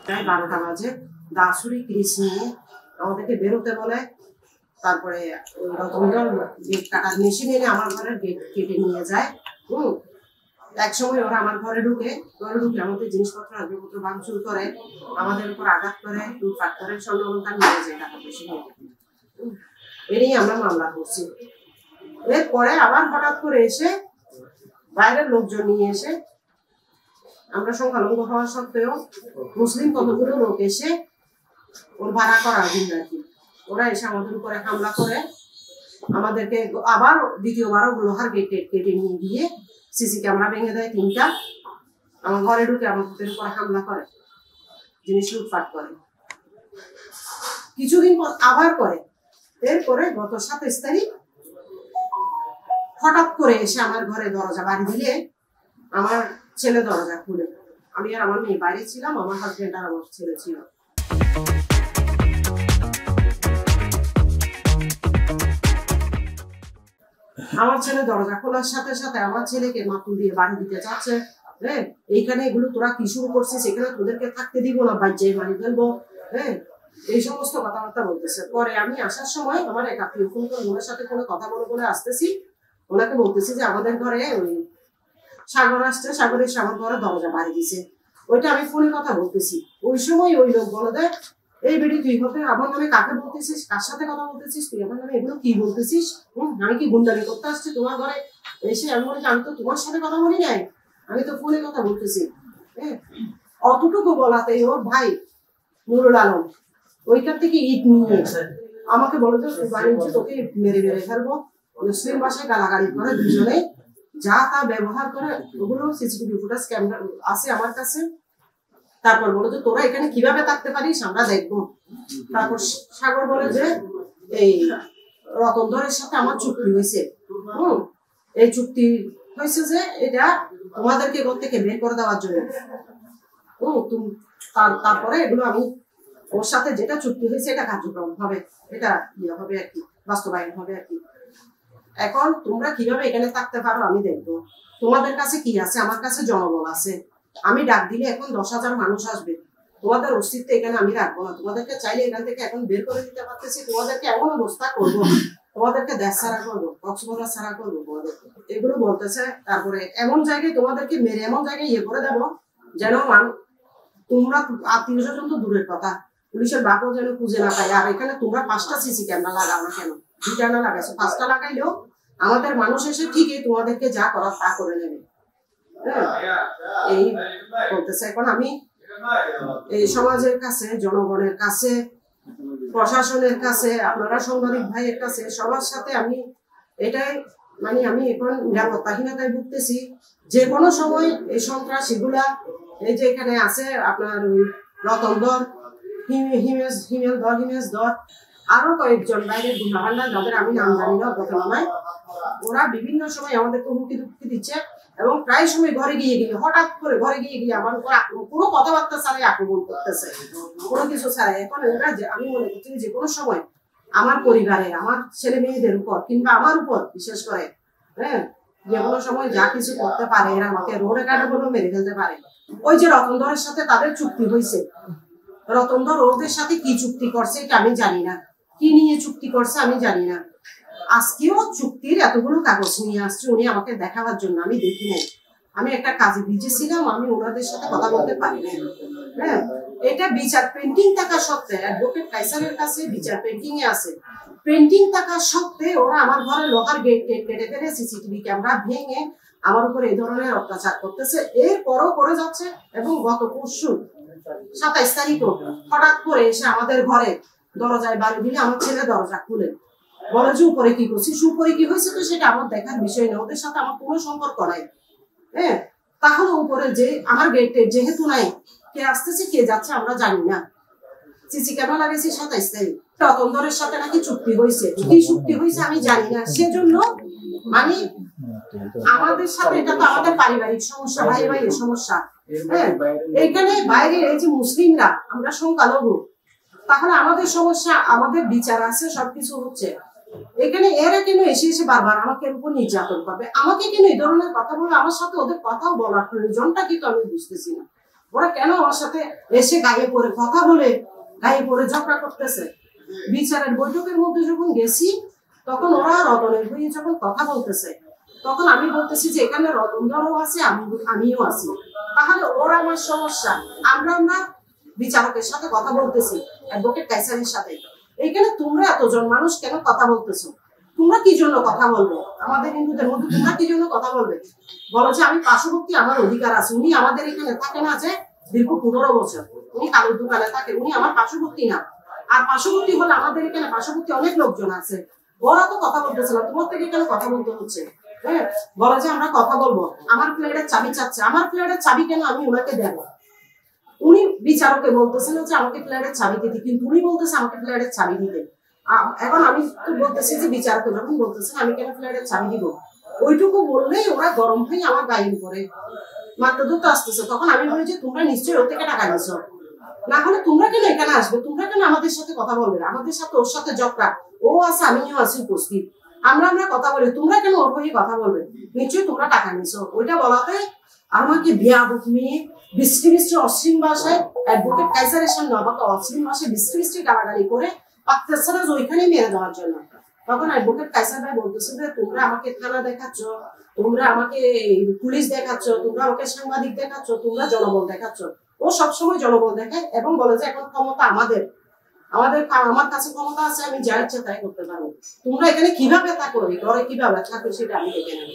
প্রায় 12টা বাজে দাসুরি ক্রিস নিয়ে আমাদেরকে বেরোতে বলে। তারপরে ওই রতনগর গেট কাটার মেশিন এনে আমার ঘরের গেট কেটে নিয়ে যায়। এক সময় ওরা আমার ঘরে ঢুকে আমাদের জিনিসপত্র আসবাবপত্র ভাঙচুর করে, আমাদের উপর আঘাত করে, লুটপাট করে, স্বর্ণ অলংকার নিয়ে যায়, টাকা পয়সা নিয়ে। এ নিয়ে আমরা মামলা করছি। এরপরে আবার হঠাৎ করে এসে বাইরের লোকজন নিয়ে এসে, আমরা সংখ্যালঘু হওয়া সত্ত্বেও মুসলিম কতগুলো লোক এসে ওর ভাড়া করা গুন্ডা আর কি, ওরা এসে আমাদের উপরে হামলা করে, আমাদেরকে আবার দ্বিতীয়বারও লোহার গেট কেটে নিয়ে গিয়ে সিসি ক্যামেরা ভেঙে দেয় 3টা, আমার ঘরে ঢুকে আমাদের উপরে হামলা করে, জিনিস লুটপাট করে। কিছুদিন পর আবার করে। এরপরে গত 27 তারিখ হঠাৎ করে এসে আমার ঘরে দরজা বাড়ি দিলে আমার ছেলে দরজা খুলে, আমি আর আমার মেয়ে বাইরে ছিলাম, আমার হাজবেন্ড আর আমার ছেলে ছিল। আমার ছেলে দরজা খোলার সাথে সাথে আমার ছেলেকে মাথু দিয়ে বাড়ি দিতে চাচ্ছে। হ্যাঁ, এইখানে এগুলো তোরা কি শুরু করছিস, এখানে তোদেরকে থাকতে দিব না, বাচ্চাই মারি ফেলবো। হ্যাঁ, এই সমস্ত কথাবার্তা বলতেছে। পরে আমি আসার সময় আমার এক আত্মীয় ফোন করে ওনার সাথে কোনো কথা বলে আসতেছি, ওনাকে বলতেছি যে আমাদের ঘরে ওই সাগর আসছে, সাগর এসে আমার ঘরে দরজা বাড়ি দিছে। ওইটা আমি ফোনে কথা বলতেছি। ওই সময় ওই লোক বলে দেয়, এই বেটি তুই হতে আমার নামে কাকে বলতেছিস, কার সাথে কথা বলতেছিস, তুই আমার নামে এগুলো কি বলতেছিস? আমি কি গুন্ডামি করতে আসছি তোমার ঘরে এসে? আমি বলি আমি তো তোমার সাথে কথা বলি নাই, আমি তো ফোনে কথা বলতেছি। হ্যাঁ, অতটুকু বলাতে ওর ভাই নুরুল আলম ওইখান থেকে ইট নিয়ে আমাকে বলে যে বাড়িতে তোকে মেরে মেরে ফেলবো। মুসলিম ভাষায় গালাগালি করে, দুজনে যা তা ব্যবহার করে, ওগুলো সিসিটিভি ফুটেজ ক্যামেরা আছে আমার কাছে। তারপর বলে যে তোরা এখানে কিভাবে থাকতে পারিস আমরা দেখবো। তারপর সাগর বলে যে এই রতনধরের সাথে আমার চুক্তি হয়েছে, এই চুক্তি হয়েছে যে এটা তোমাদেরকে ঘর থেকে বের করে দেওয়ার জন্য। তারপরে এগুলো আমি ওর সাথে যেটা চুক্তি হয়েছে এটা কার্যক্রম হবে, এটা ইয়ে হবে আর কি, বাস্তবায়ন হবে আর কি। এখন তোমরা কিভাবে এখানে থাকতে পারো আমি দেখবো। তোমাদের কাছে কি আছে? আমার কাছে জনবল আছে। আমি ডাক দিলে এখন 10,000 মানুষ আসবে। তোমাদের অস্তিত্ব এখানে আমি রাখবো না। তোমাদেরকে চাইলে এখান থেকে এখন বের করে দিতে পারতেছি, তোমাদেরকে এমন অবস্থা করবো, তোমাদেরকে দেশ ছাড়া করবো, কক্সবাজার ছাড়া করবো তোমাদেরকে, এগুলো বলতেছে। তারপরে এমন জায়গায় তোমাদেরকে মেরে এমন জায়গায় ইয়ে করে দেবো যেন তোমরা আত্মীয় স্বজন তো দূরের কথা, পুলিশের বাপও যেন খুঁজে না পায়। আর এখানে তোমরা 5টা সিসি ক্যামেরা লাগাও না কেন? 2টা না লাগাইছো, 5টা লাগাইলেও আমাদের মানুষ এসে ঠিকই তোমাদেরকে যা করার তা করে নেবে। এই বলতেছে। এখন আমি এই সমাজের কাছে, জনগণের কাছে, প্রশাসনের কাছে, আপনারা সাংবাদিক ভাইয়ের কাছে, সবার সাথে আমি এটাই মানে আমি এখন নিরাপত্তাহীনতায় ভুগতেছি। যে কোনো সময় এই সন্ত্রাসীগুলা এই যে এখানে আছে আপনার ওই রতনধর, হিমেশ ধর, আরো কয়েকজন বাইরের গুন্ডাভান্ডার যাদের আমি নাম জানি না ঘটনায়, ওরা বিভিন্ন সময় আমাদেরকে হুমকি দুঃখি দিচ্ছে এবং প্রায় সময় ঘরে গিয়ে হঠাৎ করে ঘরে গিয়ে আমার উপর কোনো কথাবার্তা ছাড়াই আক্রমণ করতেছে, কোনো কিছু ছাড়াই। এখন ওরা আমি মনে করছি যে কোনো সময় আমার পরিবারে, আমার ছেলে মেয়েদের উপর কিংবা আমার উপর বিশেষ করে হ্যাঁ যে কোনো সময় যা কিছু করতে পারে, এরা আমাকে রোডে কাটে বলেও মেরে ফেলতে পারে। ওই যে রতনধরের সাথে তাদের চুক্তি হয়েছে, রতনধর ওদের সাথে কি চুক্তি করছে এটা আমি জানি না, কি নিয়ে চুক্তি করছে আমি জানি না। আজকেও চুক্তির এতগুলো কাগজ নিয়ে আসছে উনি আমাকে দেখাবার জন্য, আমি দেখি নাই। আমি একটা কাজে ভিজেছিলাম, আমি ওনাদের সাথে কথা বলতে পারি না। হ্যাঁ, এটা বিচার পেন্টিং থাকা সত্ত্বে, অ্যাডভোকেট কাইসারের কাছে বিচার পেন্টিং এ আছে, পেন্টিং থাকা সত্ত্বে ওরা আমার ঘরে লোহার গেট কেটে ফেলে সিসিটিভি ক্যামেরা ভেঙে আমার উপর এই ধরনের অত্যাচার করতেছে। এরপরও করে যাচ্ছে। এবং গত পরশু 27 তারিখও হঠাৎ করে এসে আমাদের ঘরে দরজায় বাড়ি দিলে আমার ছেলে দরজা খুলে বলে যে উপরে কি করছিস, উপরে কি হয়েছে তো সেটা আমার দেখার বিষয় না, ওদের সাথে আমার কোনো সম্পর্ক নাই। হ্যাঁ, তাহলে উপরে যে আমার গেটে যেহেতু নাই, কে আসতেছে কে যাচ্ছে আমরা জানি না। সিসি ক্যামেরা লাগাইছি 27 তারিখ, রতনধরের সাথে নাকি চুক্তি হয়েছে, কি চুক্তি হয়েছে আমি জানি না। সেজন্য মানে আমাদের সাথে এটা তো আমাদের পারিবারিক সমস্যা, ভাই ভাইয়ের সমস্যা। হ্যাঁ, এখানে বাইরে এই যে মুসলিমরা আমরা সংখ্যালঘু, তাহলে আমাদের সমস্যা, আমাদের বিচার আছে, সবকিছু হচ্ছে। এখানে এরা কেন এসে এসে বারবার আমাকে উপর নির্যাতন করবে, আমাকে কেন এই ধরনের কথা বলবে, আমার সাথে ওদের কথাও বলার প্রয়োজনটা কিন্তু আমি বুঝতেছি না। ওরা কেন আমার সাথে এসে গায়ে পড়ে কথা বলে গায়ে পড়ে ঝগড়া করতেছে? বিচারের বৈঠকের মধ্যে যখন গেছি তখন ওরা রতনের হয়ে যখন কথা বলতেছে, তখন আমি বলতেছি যে এখানে রতনদারও আছে, আমিও আছি, তাহলে ওরা আমার সমস্যা। আমরা বিচারকের সাথে কথা বলতেছি, অ্যাডভোকেট কাইসারের সাথে। এইখানে তোমরা এতজন মানুষ কেন কথা বলতেছো? তোমরা কি জন্য কথা বলবে? আমাদের হিন্দুদের মধ্যে তোমরা কি জন্য কথা বলবে? বলো যে আমি পার্শ্ববর্তী, আমার অধিকার আছে। উনি আমাদের এখানে থাকে না যে দীর্ঘ 15 বছর, উনি কালোর দোকানে থাকে, উনি আমার পার্শ্ববর্তী না। আর পার্শ্ববর্তী হলে আমাদের এখানে পার্শ্ববর্তী অনেক লোকজন আছে, ওরা তো কথা বলতেছে না, তোমার থেকে এখানে কথা বলতে হচ্ছে। হ্যাঁ, বলো যে আমরা কথা বলবো, আমার ফ্ল্যাটের চাবি চাচ্ছে। আমার ফ্ল্যাটের চাবি কেন আমি ওনাকে দেবো? উনি বিচারকে বলতেছেন যে আমাকে ফ্ল্যাটের চাবি দিতে, কিন্তু উনি বলতেছে আমাকে ফ্ল্যাটের চাবি দিতে। এখন আমি তো বলতেছি যে বিচারকে যখন বলতেছেন আমি কেন ফ্ল্যাটের চাবি দিব, ওইটুকু বললেই ওরা গরম হয়ে আমার গায়ের উপরে মাত্র ধরতে আসতেছে। তখন আমি বলি যে তোমরা নিশ্চয়ই ওর থেকে টাকা নিচ্ছ, না হলে তোমরা কেন এখানে আসবে? তোমরা কেন আমাদের সাথে কথা বলবে? আমাদের সাথে ওর সাথে ঝগড়া, ও আছে আমিও আছি উপস্থিত, আমরা কথা বলি, তোমরা কেন ওর হয়ে কথা বলবে? নিশ্চয়ই তোমরা টাকা নিছো। ওইটা বলাতে আমাকে বেয়াদব মেয়ে বৃষ্টি বৃষ্টি অশ্লীল ভাষায় অ্যাডভোকেট কাইসারের সামনে আমাকে অশ্লীল ভাষায় বৃষ্টি বৃষ্টি গালাগালি করে পাকতেছে না ওইখানে মেরে দেওয়ার জন্য। তখন অ্যাডভোকেট কাইসার ভাই বলতেছে যে তোমরা আমাকে থানা দেখাচ্ছ, তোমরা আমাকে পুলিশ দেখাচ্ছ, তোমরা আমাকে সাংবাদিক দেখাচ্ছ, তোমরা জনবল দেখাচ্ছ। ও সবসময় জনবল দেখায় এবং বলে যে এখন ক্ষমতা আমাদের, আমার কাছে ক্ষমতা আছে, আমি যা ইচ্ছা তাই করতে পারবো। তোমরা এখানে কিভাবে থাকো, ঘরে কিভাবে থাকো সেটা আমি দেখে নেব।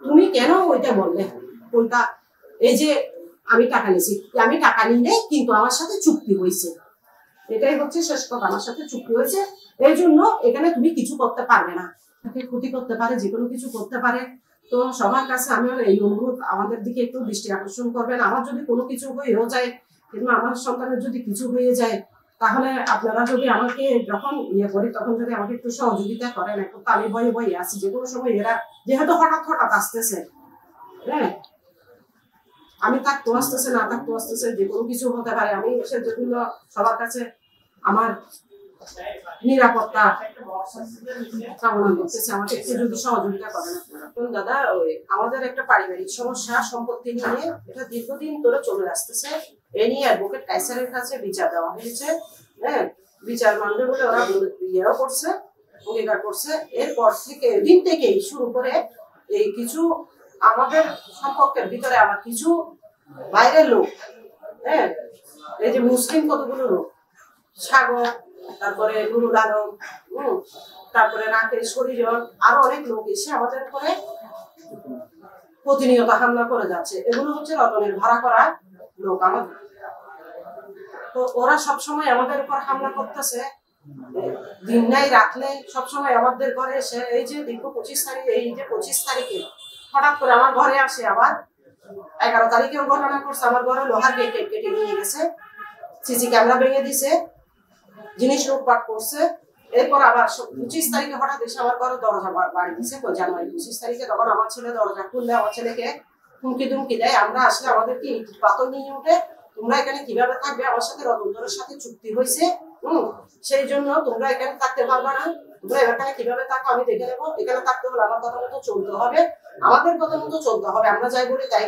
তুমি কেন ওইটা বললে? কোনটা? এই যে আমি টাকা নিয়েছি, আমি টাকা নিই নাই, কিন্তু আমার সাথে চুক্তি হয়েছে, এটাই হচ্ছে শেষ কথা। আমার সাথে চুক্তি হয়েছে, এই জন্য এখানে তুমি কিছু করতে পারবে না, ক্ষতি করতে পারে, যে কোনো কিছু করতে পারে। তো সবার কাছে আমি এই অনুরোধ, আমাদের দিকে একটু দৃষ্টি আকর্ষণ করবেন। আমার যদি কোনো কিছু হয়েও যায়, কিংবা আমার সন্তানের যদি কিছু হয়ে যায়, তাহলে আপনারা যদি আমাকে যখন করি তখন যদি আমাকে একটু সহযোগিতা করেন। এখন তো আমি ভয়ে ভয়ে আছি, যে কোনো সময় এরা যেহেতু হঠাৎ হঠাৎ আসতেছে, হ্যাঁ আমি থাকতে আসতেছে, না থাকতে আসতেছে, যে কোনো কিছু হতে পারে। আমি সেজন্য সবার কাছে আমার নিরাপত্তা কামনা করতেছি, আমাকে একটু যদি সহযোগিতা করেন আপনারা। দাদা, ওই আমাদের একটা পারিবারিক সমস্যা সম্পত্তি নিয়ে, এটা দীর্ঘদিন ধরে চলে আসতেছে। এ নিয়ে অ্যাডভোকেট কাইসারের কাছে বিচার দেওয়া হয়েছে। হ্যাঁ, বিচার মানবে বলে ওরা ইয়েও করছে, অঙ্গীকার করছে। এরপর থেকে দিন থেকেই শুরু করে এই কিছু আমাদের সম্পর্কের ভিতরে আবার কিছু বাইরের লোক, হ্যাঁ এই যে মুসলিম কতগুলো লোক, সাগর, তারপরে নুরুল আলম, তারপরে রাকেশ, হরিজন, আরো অনেক লোক এসে আমাদের উপরে প্রতিনিয়ত হামলা করে যাচ্ছে। এগুলো হচ্ছে রতনের ভাড়া করা লোক আমাদের। তো ওরা সবসময় আমাদের উপর হামলা করতেছে, দিন নাই রাত নেই, সবসময় আমাদের ঘরে এসে এই যে দীর্ঘ 25 তারিখ, এই যে 25 তারিখে হঠাৎ করে আমার ঘরে আসে। আবার 11 তারিখেও ঘটনা করছে, আমার ঘরে লোহার গেট কেটে নিয়ে গেছে, সিসি ক্যামেরা ভেঙে দিছে, জিনিস লুটপাট করছে। এরপর আবার 25 তারিখে হঠাৎ এসে আমার ঘরে দরজা বাড়ি দিছে, জানুয়ারি 25 তারিখে। তখন আমার ছেলে দরজা খুললে আমার ছেলেকে হুমকি দুমকি দেয়, আমরা আসলে আমাদেরকে ইট পাথর নিয়ে উঠে, তোমরা এখানে কিভাবে থাকবে, আমার সাথে রতনজনের সাথে চুক্তি হয়েছে, সেই জন্য তোমরা এখানে থাকতে পারবে না, তোমরা এখানে কিভাবে থাকো আমি দেখে নেবো। এখানে থাকতে হলে আমার কথা মতো চলতে হবে, আমাদের কথা মতো চলতে হবে, আমরা যাই বলি তাই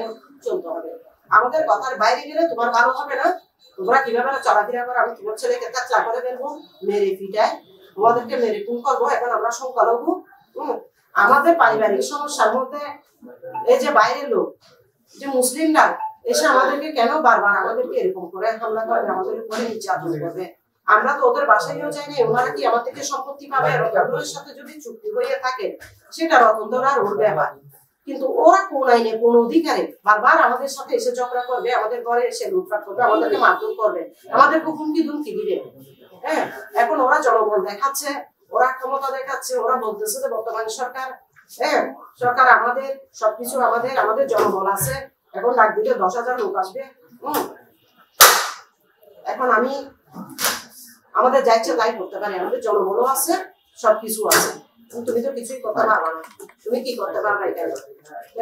চলতে হবে। আমাদের কথার বাইরে গেলে তোমার ভালো হবে না। তোমরা কিভাবে চলাফেরা করো, আমি তোমার ছেলেকে তাকলা করে ফেলবো, মেরে পিটায় আমাদেরকে মেরে খুন করবো। এখন আমরা সংখ্যালঘু, আমাদের পারিবারিক সমস্যার মধ্যে এই যে বাইরের লোক, যে মুসলিমরা এসে আমাদেরকে কেন বারবার আমাদেরকে এরকম করে হামলা করবে, আমাদের উপরে নির্যাতন করবে। আমরা তো ওদের বাসায়ও যাই না, ওনারা কি আমার থেকে সম্পত্তি পাবে? রতনদের সাথে যদি চুক্তি হয়ে থাকে সেটা রতনদের আর ওর ব্যাপার, কিন্তু ওরা কোন আইনে কোন অধিকারে বারবার আমাদের সাথে এসে ঝগড়া করবে, আমাদের ঘরে এসে লুটপাট করবে, আমাদেরকে মারধর করবে, আমাদেরকে হুমকি দুমকি দিবে। হ্যাঁ, এখন ওরা জনবল দেখাচ্ছে, ওরা ক্ষমতা দেখাচ্ছে, ওরা বলতেছে যে বর্তমান সরকার, হ্যাঁ সরকার আমাদের, সবকিছু আমাদের, আমাদের জনবল আছে। এখন ডাক দিলে 10,000 লোক আসবে। এখন আমি আমাদের যা ইচ্ছা তাই করতে পারি, আমাদের জনবলও আছে, সবকিছু আছে। তুমি তো কিছুই করতে পারবে না, তুমি কি করতে পারবে এখানে?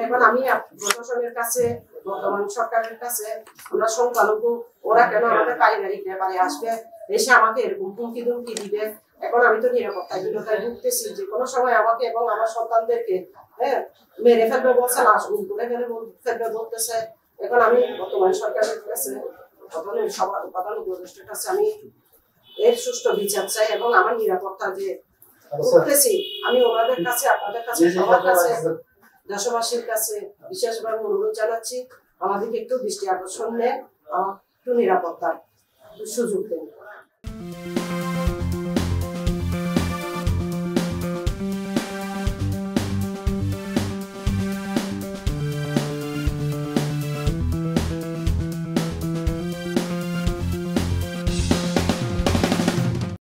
এখন আমি প্রশাসনের কাছে, বর্তমান সরকারের কাছে, আমরা সংখ্যালঘু, ওরা কেন আমাদের পারিবারিক ব্যাপারে আসবে, এসে আমাকে এরকম হুমকি দুমকি দিবে। এখন আমি তো নিরাপত্তাহীনতায় ভুগতেছি, যে কোনো সময় আমাকে এবং আমার সন্তানদেরকে মেরে ফেলবে বলছে, লাশ গুম করে ফেলবে বলতেছে, এখন আমি বর্তমান সরকারের কাছে প্রধান উপদেষ্টার কাছে আমি এর সুষ্ঠু বিচার চাই এবং আমার নিরাপত্তা যে করতেছি আমি ওনাদের কাছে আপনাদের কাছে সবার কাছে দেশবাসীর কাছে বিশেষভাবে অনুরোধ জানাচ্ছি আমাদেরকে একটু দৃষ্টি আকর্ষণ নেন একটু নিরাপত্তার সুযোগ দেন।